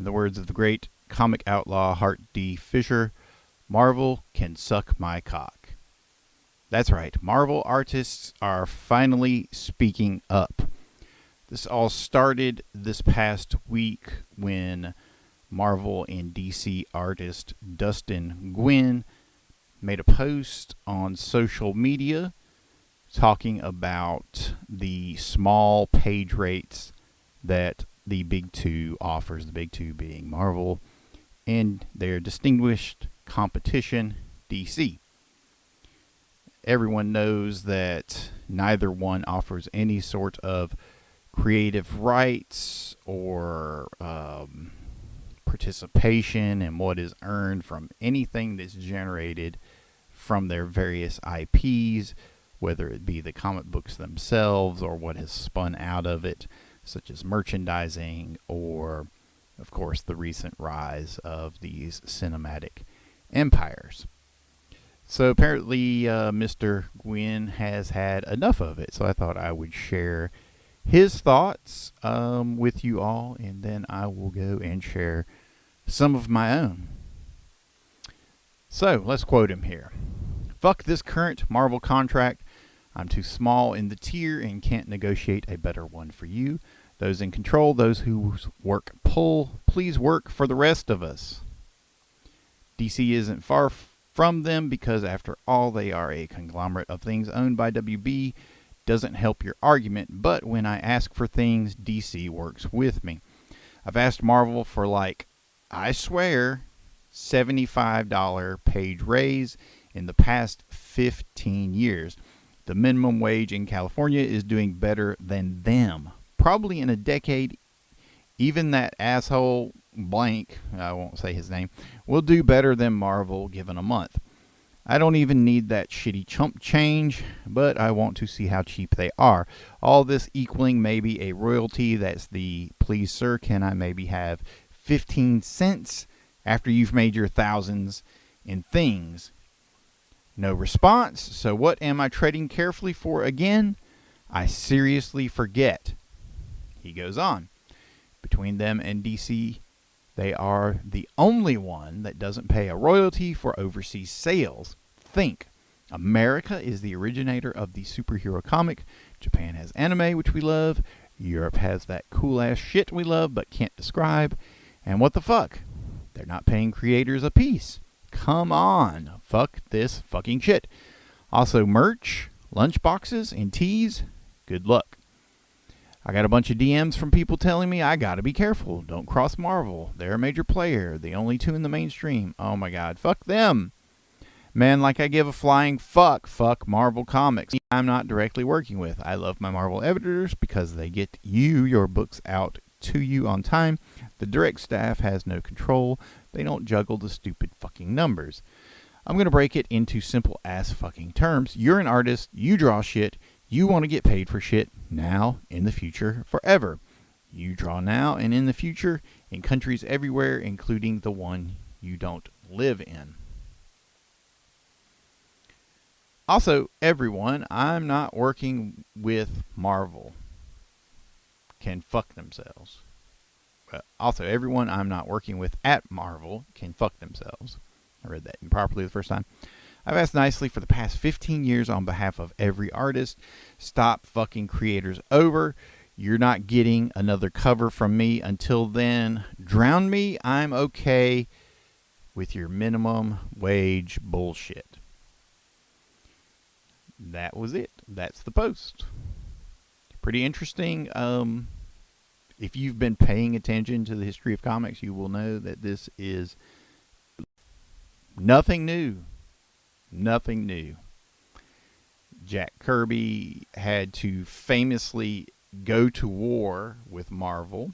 In the words of the great comic outlaw Hart D. Fisher, Marvel can suck my cock. That's right, Marvel artists are finally speaking up. This all started this past week when Marvel and DC artist Dustin Nguyen made a post on social media talking about the small page rates that the big two offers, the big two being Marvel and their distinguished competition, DC. Everyone knows that neither one offers any sort of creative rights or participation in what is earned from anything that's generated from their various IPs, whether it be the comic books themselves or what has spun out of it, such as merchandising or, of course, the recent rise of these cinematic empires. So apparently Mr. Gwyn has had enough of it, so I thought I would share his thoughts with you all, and then I will go and share some of my own. So let's quote him here. "Fuck this current Marvel contract. I'm too small in the tier and can't negotiate a better one for you. Those in control, those whose work pull, please work for the rest of us. DC isn't far from them because after all they are a conglomerate of things owned by WB. Doesn't help your argument, but when I ask for things, DC works with me. I've asked Marvel for I swear, $75 page raise in the past 15 years. The minimum wage in California is doing better than them. Probably in a decade, even that asshole blank, I won't say his name, will do better than Marvel given a month. I don't even need that shitty chump change, but I want to see how cheap they are. All this equaling maybe a royalty that's the, please sir, can I maybe have 15 cents after you've made your thousands in things?" No response, so what am I treading carefully for again? I seriously forget. He goes on. Between them and DC, they are the only one that doesn't pay a royalty for overseas sales. Think. America is the originator of the superhero comic. Japan has anime, which we love. Europe has that cool-ass shit we love but can't describe. And what the fuck? They're not paying creators a piece. Come on. Fuck this fucking shit. Also, merch, lunchboxes, and teas. Good luck. I got a bunch of DMs from people telling me I gotta be careful. Don't cross Marvel. They're a major player. The only two in the mainstream. Oh my god. Fuck them. Man, like I give a flying fuck. Fuck Marvel Comics. I'm not directly working with. I love my Marvel editors because they get your books out to you on time. The direct staff has no control. They don't juggle the stupid fucking numbers. I'm going to break it into simple ass fucking terms. You're an artist. You draw shit. You want to get paid for shit now, in the future, forever. You draw now and in the future in countries everywhere, including the one you don't live in. Also, everyone, I'm not working with Marvel, can fuck themselves. Also, everyone I'm not working with at Marvel can fuck themselves. I read that improperly the first time. I've asked nicely for the past 15 years on behalf of every artist. Stop fucking creators over. You're not getting another cover from me. Until then, drown me. I'm okay with your minimum wage bullshit. That was it. That's the post. Pretty interesting. If you've been paying attention to the history of comics, you will know that this is nothing new. Nothing new. Jack Kirby had to famously go to war with Marvel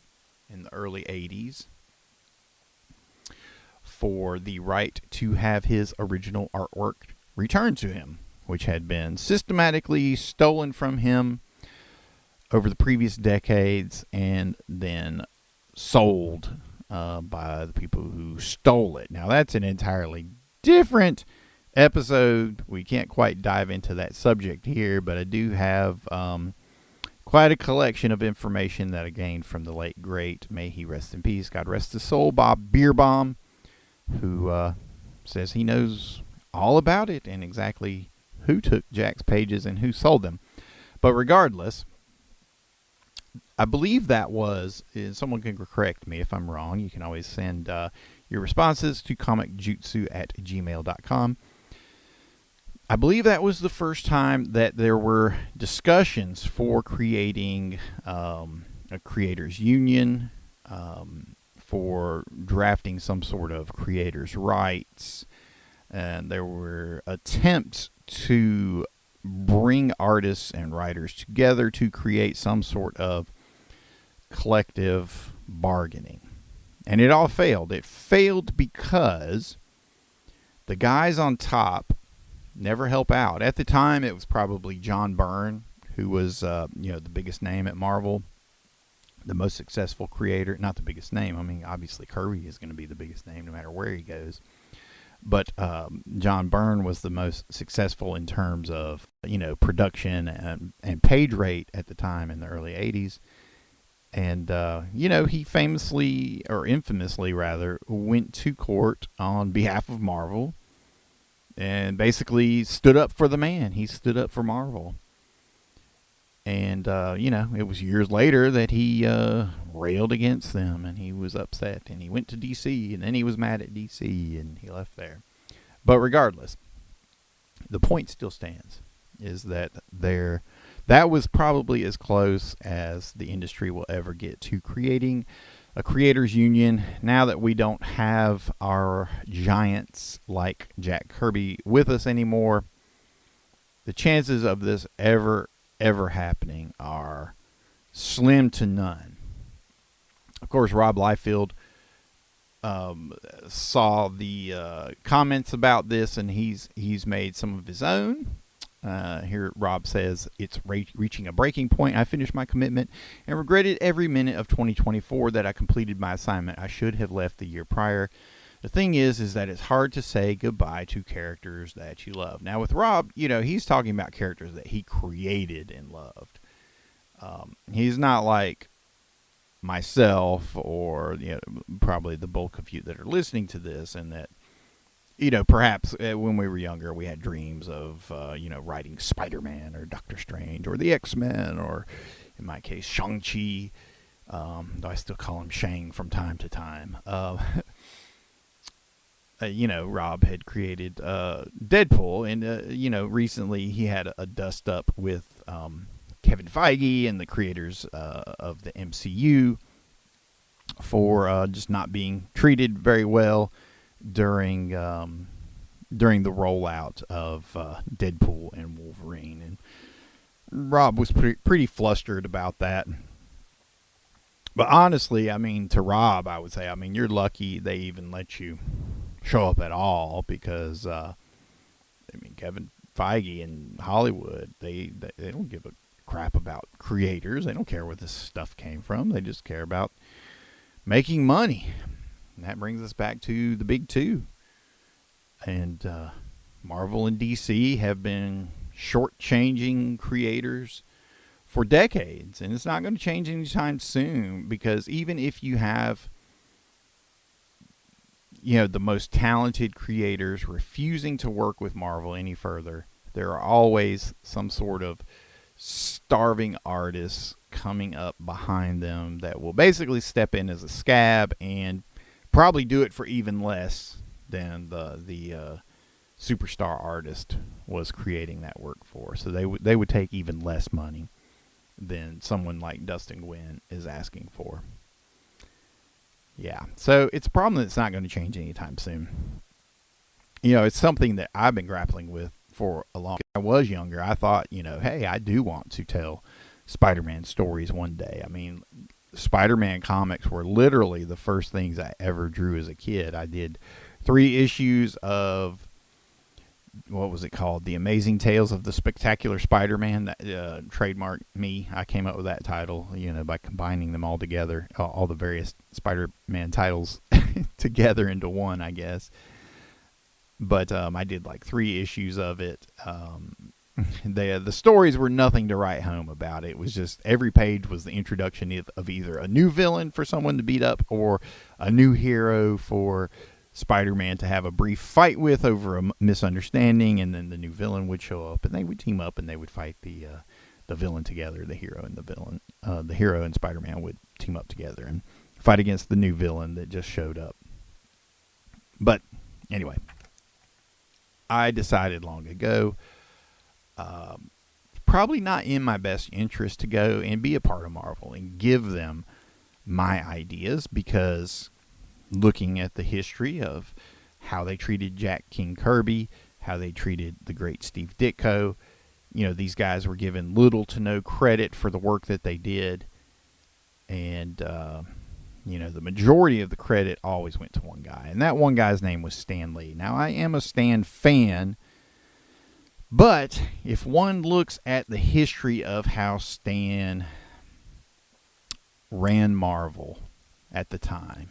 in the early 80s for the right to have his original artwork returned to him, which had been systematically stolen from him over the previous decades and then sold by the people who stole it. Now, that's an entirely different episode. We can't quite dive into that subject here, but I do have Quite a collection of information that I gained from the late great, may he rest in peace, God rest his soul, Bob Bierbaum, who says he knows all about it and exactly who took Jack's pages and who sold them. But regardless, I believe that was, someone can correct me if I'm wrong. You can always send your responses to comicjutsu@gmail.com. I believe that was the first time that there were discussions for creating a creators union, for drafting some sort of creators' rights, and there were attempts to bring artists and writers together to create some sort of collective bargaining. And it all failed. It failed because the guys on top never help out. At the time, it was probably John Byrne, who was the biggest name at Marvel, the most successful creator. Not the biggest name. I mean, obviously Kirby is going to be the biggest name no matter where he goes. But John Byrne was the most successful in terms of production and page rate at the time in the early 80s. And, he famously, or infamously rather, went to court on behalf of Marvel and basically stood up for the man. He stood up for Marvel. And, it was years later that he railed against them, and he was upset, and he went to D.C., and then he was mad at D.C., and he left there. But regardless, the point still stands, is that that was probably as close as the industry will ever get to creating a creators union. Now that we don't have our giants like Jack Kirby with us anymore, the chances of this ever happening are slim to none. Of course, Rob Liefeld saw the comments about this, and he's made some of his own. Here Rob says, it's reaching a breaking point. I finished my commitment and regretted every minute of 2024 that I completed my assignment. I should have left the year prior. The thing is that it's hard to say goodbye to characters that you love. Now with Rob, he's talking about characters that he created and loved. He's not like myself or probably the bulk of you that are listening to this, and that perhaps when we were younger, we had dreams of, writing Spider-Man or Doctor Strange or the X-Men or, in my case, Shang-Chi. Though I still call him Shang from time to time. Rob had created Deadpool, and, recently he had a dust-up with Kevin Feige and the creators of the MCU for just not being treated very well during the rollout of Deadpool and Wolverine, and Rob was pretty flustered about that. But honestly, to Rob, I would say, you're lucky they even let you show up at all, because Kevin Feige and Hollywood, they don't give a crap about creators. They don't care where this stuff came from. They just care about making money. And that brings us back to the big two. And Marvel and DC have been shortchanging creators for decades. And it's not going to change anytime soon, because even if you have the most talented creators refusing to work with Marvel any further, there are always some sort of starving artists coming up behind them that will basically step in as a scab and probably do it for even less than the superstar artist was creating that work for. So they would take even less money than someone like Dustin Nguyen is asking for. Yeah, so it's a problem that's not going to change anytime soon. It's something that I've been grappling with for a long time. When I was younger, I thought, hey, I do want to tell Spider-Man stories one day. Spider-Man comics were literally the first things I ever drew as a kid. I did 3 issues of, what was it called? The Amazing Tales of the Spectacular Spider-Man. That trademarked me. I came up with that title, by combining them all together, all the various Spider-Man titles together into one, I guess. But I did like 3 issues of it. the stories were nothing to write home about. It was just every page was the introduction of either a new villain for someone to beat up or a new hero for Spider-Man to have a brief fight with over a misunderstanding, and then the new villain would show up and they would team up and they would fight the villain together. The hero and the hero and Spider-Man would team up together and fight against the new villain that just showed up. But anyway, I decided long ago, probably not in my best interest to go and be a part of Marvel and give them my ideas, because looking at the history of how they treated Jack King Kirby, how they treated the great Steve Ditko, these guys were given little to no credit for the work that they did. And, the majority of the credit always went to one guy. And that one guy's name was Stan Lee. Now, I am a Stan fan, but if one looks at the history of how Stan ran Marvel at the time,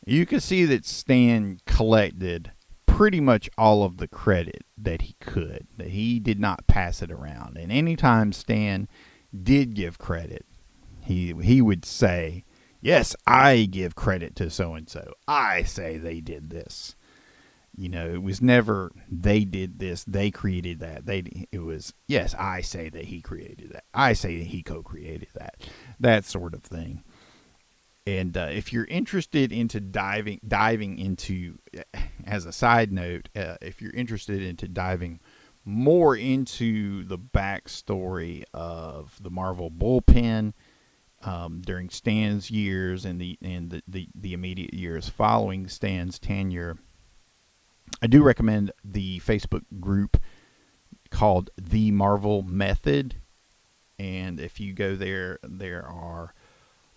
you can see that Stan collected pretty much all of the credit that he could, that he did not pass it around. And anytime Stan did give credit, he would say, yes, I give credit to so-and-so. I say they did this. It was never, they did this, they created that. It was, yes, I say that he created that. I say that he co-created that. That sort of thing. And if you're interested into diving into, as a side note, if you're interested into diving more into the backstory of the Marvel bullpen during Stan's years and the immediate years following Stan's tenure, I do recommend the Facebook group called The Marvel Method. And if you go there, there are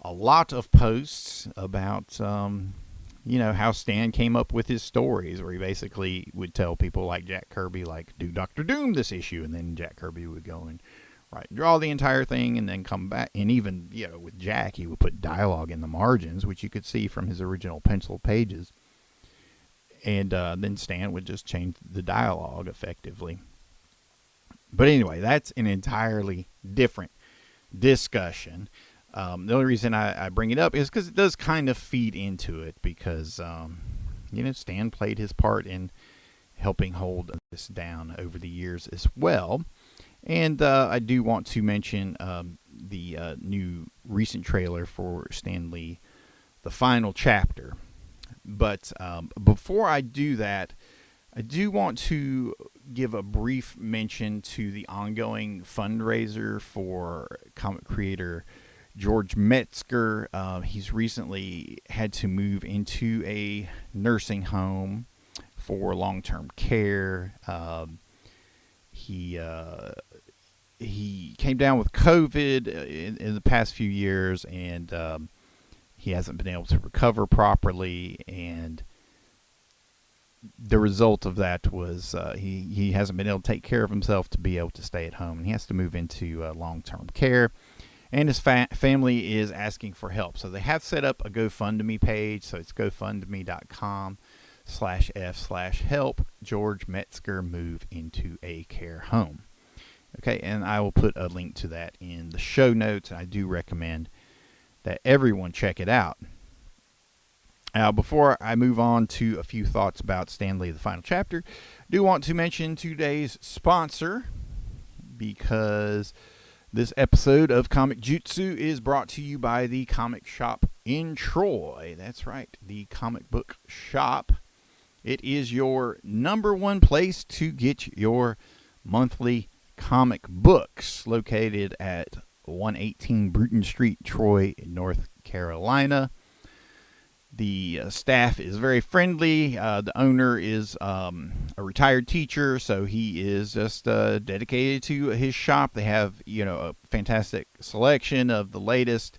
a lot of posts about, how Stan came up with his stories, where he basically would tell people like Jack Kirby, like, do Dr. Doom this issue. And then Jack Kirby would go and draw the entire thing and then come back. And even, with Jack, he would put dialogue in the margins, which you could see from his original pencil pages. And then Stan would just change the dialogue effectively. But anyway, that's an entirely different discussion. The only reason I bring it up is because it does kind of feed into it, because, Stan played his part in helping hold this down over the years as well. And I do want to mention the new recent trailer for Stan Lee, The Final Chapter. But before I do that, I do want to give a brief mention to the ongoing fundraiser for comic creator George Metzger. He's recently had to move into a nursing home for long-term care. He came down with COVID in the past few years, and he hasn't been able to recover properly, and the result of that was he hasn't been able to take care of himself to be able to stay at home, and he has to move into long-term care. And his family is asking for help. So they have set up a Gofundme page. So it's gofundme.com/f/help George Metzger move into a care home. Okay, and I will put a link to that in the show notes. I do recommend that everyone check it out. Now, before I move on to a few thoughts about Stan Lee, The Final Chapter, I do want to mention today's sponsor, because this episode of Comic-Jutsu is brought to you by the comic shop in Troy. That's right, the comic book shop. It is your number one place to get your monthly comic books, located at 118 Bruton Street, Troy, North Carolina. The staff is very friendly. The owner is a retired teacher, so he is just dedicated to his shop. They have, a fantastic selection of the latest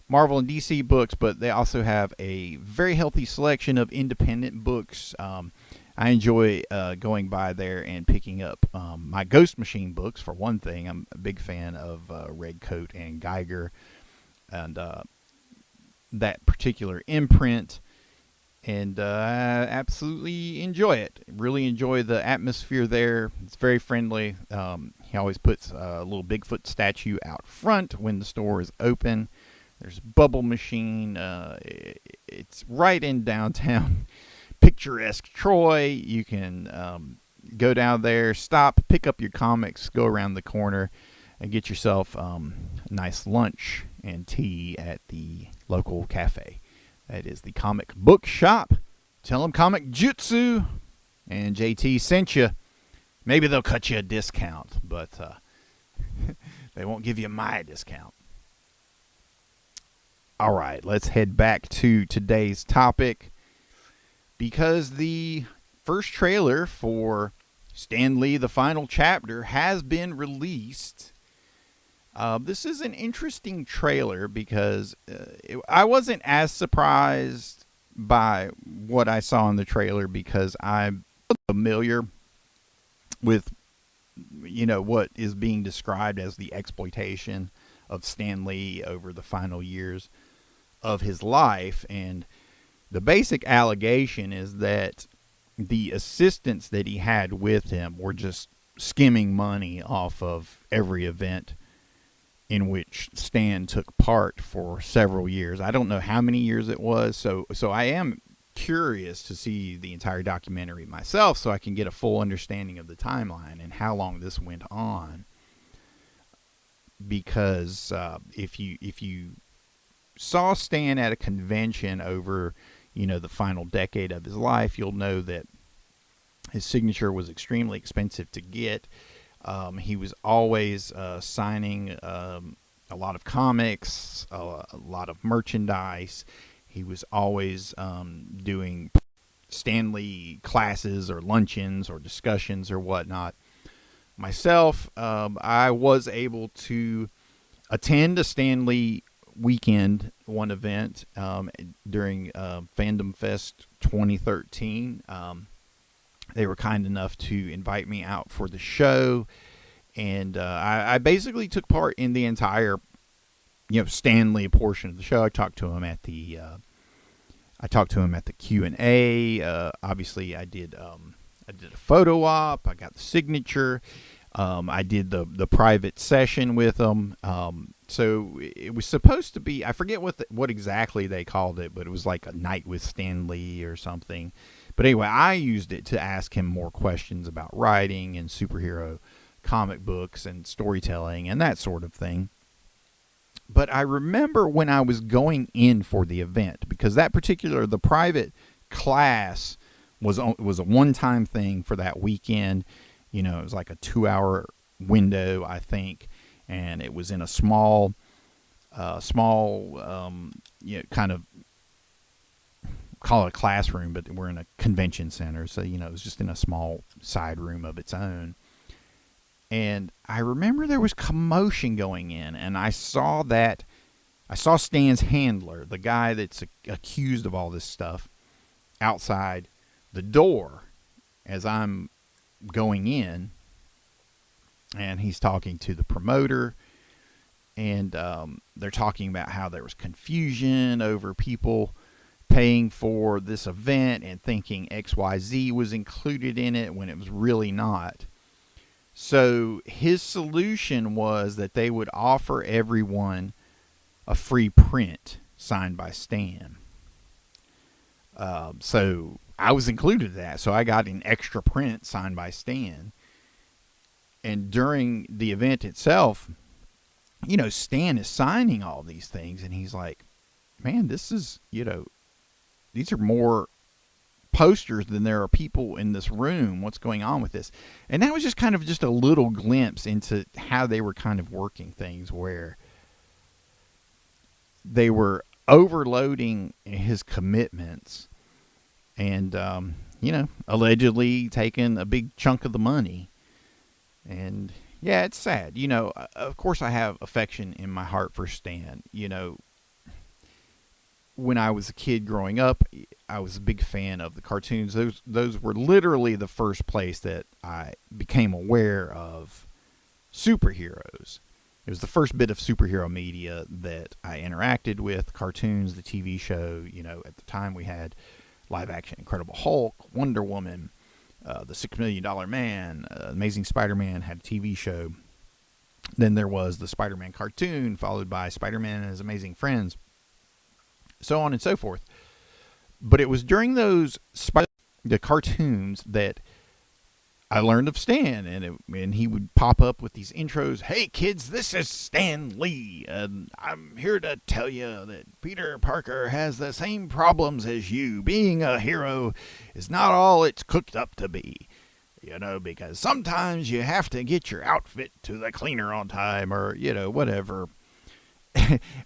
Marvel and DC books, but they also have a very healthy selection of independent books. I enjoy going by there and picking up my Ghost Machine books, for one thing. I'm a big fan of Redcoat and Geiger, and that particular imprint And I absolutely enjoy it. Really enjoy the atmosphere there. It's very friendly. He always puts a little Bigfoot statue out front when the store is open. There's a bubble machine. It's right in downtown picturesque Troy. You can go down there, stop, pick up your comics, go around the corner, and get yourself a nice lunch and tea at the local cafe. That is the comic book shop. Tell them Comic-Jutsu and JT sent you. Maybe they'll cut you a discount, but they won't give you my discount. All right, let's head back to today's topic, because the first trailer for Stan Lee, the final chapter, has been released. This is an interesting trailer because I wasn't as surprised by what I saw in the trailer, because I'm familiar with, what is being described as the exploitation of Stan Lee over the final years of his life. And the basic allegation is that the assistants that he had with him were just skimming money off of every event in which Stan took part for several years. I don't know how many years it was, so I am curious to see the entire documentary myself so I can get a full understanding of the timeline and how long this went on. Because if you saw Stan at a convention over, the final decade of his life, you'll know that his signature was extremely expensive to get. He was always signing a lot of comics, a lot of merchandise. He was always doing Stan Lee classes or luncheons or discussions or whatnot. Myself, I was able to attend a Stan Lee weekend, one event during Fandom Fest 2013. They were kind enough to invite me out for the show, and I basically took part in the entire, Stan Lee portion of the show. I talked to him at the Q&A. Obviously, I did a photo op. I got the signature. I did the private session with him. So it was supposed to be, I forget what exactly they called it, but it was like a night with Stan Lee or something. But anyway, I used it to ask him more questions about writing and superhero comic books and storytelling and that sort of thing. But I remember when I was going in for the event, because the private class was a one-time thing for that weekend. It was like a 2-hour window, I think, and it was in a small, kind of, call it a classroom, but we're in a convention center, so it was just in a small side room of its own. And I remember there was commotion going in, and I saw Stan's handler, the guy that's accused of all this stuff, outside the door as I'm going in, and he's talking to the promoter, and they're talking about how there was confusion over people paying for this event and thinking XYZ was included in it when it was really not. So his solution was that they would offer everyone a free print signed by Stan. So I was included in that. So I got an extra print signed by Stan. And during the event itself, Stan is signing all these things, and he's like, man, this is, these are more posters than there are people in this room. What's going on with this? And that was just kind of just a little glimpse into how they were kind of working things, where they were overloading his commitments and, allegedly taking a big chunk of the money. And yeah, it's sad. Of course I have affection in my heart for Stan. When I was a kid growing up, I was a big fan of the cartoons. Those were literally the first place that I became aware of superheroes. It was the first bit of superhero media that I interacted with. Cartoons, the TV show. At the time we had live action Incredible Hulk, Wonder Woman, the $6 Million Man, Amazing Spider-Man had a TV show. Then there was the Spider-Man cartoon, followed by Spider-Man and His Amazing Friends, so on and so forth. But it was during the cartoons that I learned of Stan, and he would pop up with these intros. Hey kids, this is Stan Lee, and I'm here to tell you that Peter Parker has the same problems as you. Being a hero is not all it's cooked up to be, because sometimes you have to get your outfit to the cleaner on time, or whatever.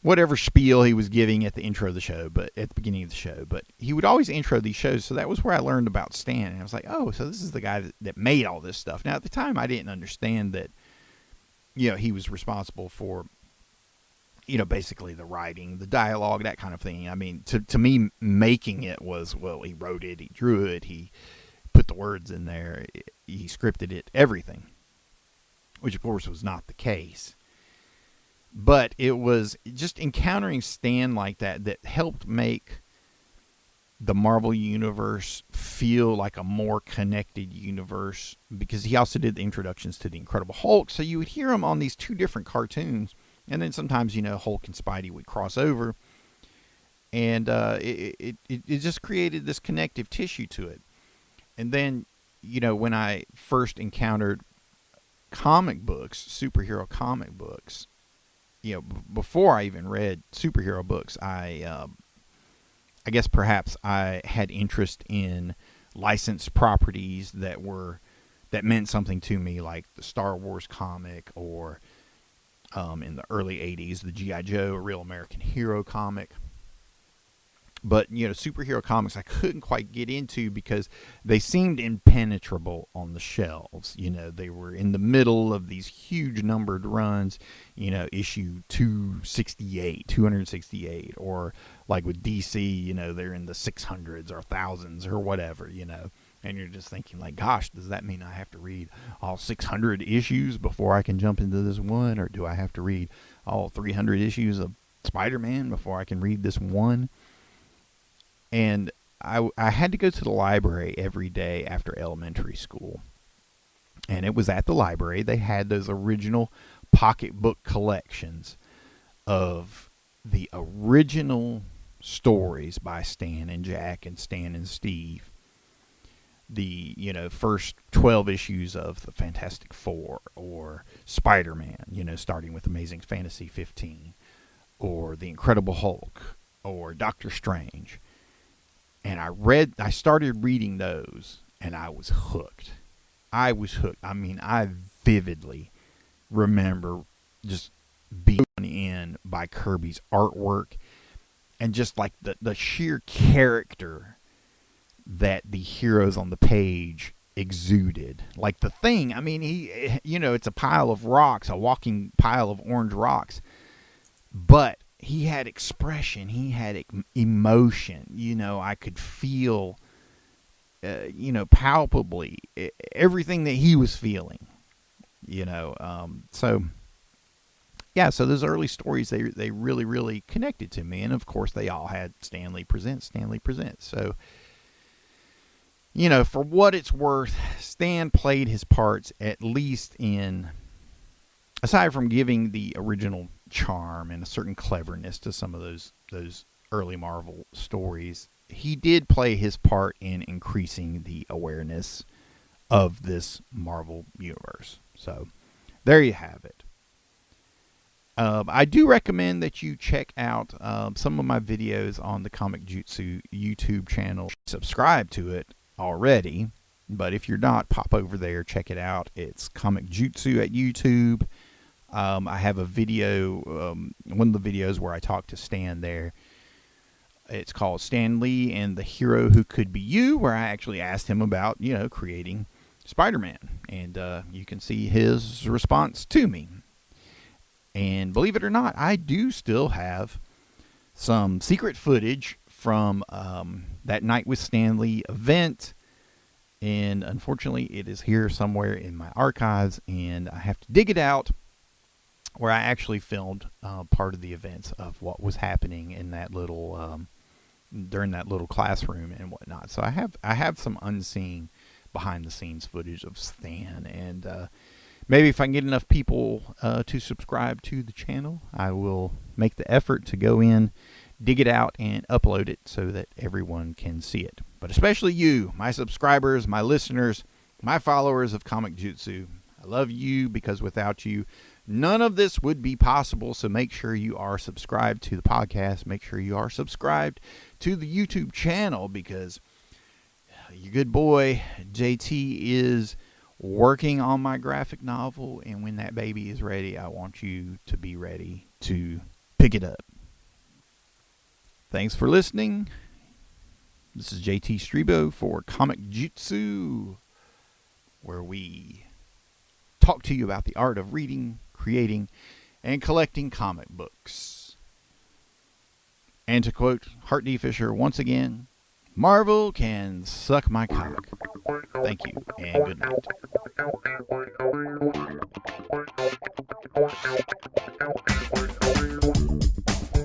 Whatever spiel he was giving at the intro of the show, but at the beginning of the show. But he would always intro these shows, so that was where I learned about Stan. And I was like, oh, so this is the guy that made all this stuff. Now, at the time, I didn't understand that, he was responsible for, basically the writing, the dialogue, that kind of thing. I mean, to me, making it was, well, he wrote it, he drew it, he put the words in there, he scripted it, everything, which, of course, was not the case. But it was just encountering Stan like that helped make the Marvel Universe feel like a more connected universe, because he also did the introductions to the Incredible Hulk. So you would hear him on these two different cartoons, and then sometimes, Hulk and Spidey would cross over, and it just created this connective tissue to it. And then, when I first encountered comic books, superhero comic books, before I even read superhero books, I guess perhaps I had interest in licensed properties that meant something to me, like the Star Wars comic, or in the early 80s, the G.I. Joe, a Real American Hero comic. But, superhero comics I couldn't quite get into because they seemed impenetrable on the shelves. They were in the middle of these huge numbered runs, issue 268, or like with DC, they're in the 600s or thousands or whatever, and you're just thinking like, gosh, does that mean I have to read all 600 issues before I can jump into this one? Or do I have to read all 300 issues of Spider-Man before I can read this one? And I had to go to the library every day after elementary school. And it was at the library. They had those original pocketbook collections of the original stories by Stan and Jack and Stan and Steve. The, first 12 issues of the Fantastic Four, or Spider-Man, starting with Amazing Fantasy 15, or the Incredible Hulk, or Doctor Strange. And I started reading those, and I was hooked. I mean, I vividly remember just being in by Kirby's artwork, and just like the sheer character that the heroes on the page exuded. Like the Thing, I mean, he, it's a pile of rocks, a walking pile of orange rocks, but he had expression, he had emotion, I could feel, palpably everything that he was feeling, so those early stories, they really, really connected to me. And of course they all had Stan Lee Presents. So, for what it's worth, Stan played his parts, at least in, aside from giving the original charm and a certain cleverness to some of those early Marvel stories, he did play his part in increasing the awareness of this Marvel universe. So there you have it. I do recommend that you check out some of my videos on the Comic-Jutsu YouTube channel. Subscribe to it already, but if you're not, pop over there, check it out. It's Comic-Jutsu at YouTube. I have a video, one of the videos where I talk to Stan there. It's called Stan Lee and the Hero Who Could Be You, where I actually asked him about, creating Spider-Man. And you can see his response to me. And believe it or not, I do still have some secret footage from that Night with Stan Lee event. And unfortunately, it is here somewhere in my archives, and I have to dig it out, where I actually filmed part of the events of what was happening in that little during that little classroom and whatnot. So I have some unseen behind the scenes footage of Stan, and maybe if I can get enough people to subscribe to the channel, I will make the effort to go in, dig it out, and upload it so that everyone can see it. But especially you, my subscribers, my listeners, my followers of Comic-Jutsu. I love you because without you, none of this would be possible. So make sure you are subscribed to the podcast. Make sure you are subscribed to the YouTube channel, because your good boy JT is working on my graphic novel, and when that baby is ready, I want you to be ready to pick it up. Thanks for listening. This is JT Strebo for Comic-Jutsu, where we talk to you about the art of reading, creating, and collecting comic books. And to quote Hart D. Fisher once again, Marvel can suck my cock. Thank you, and good night.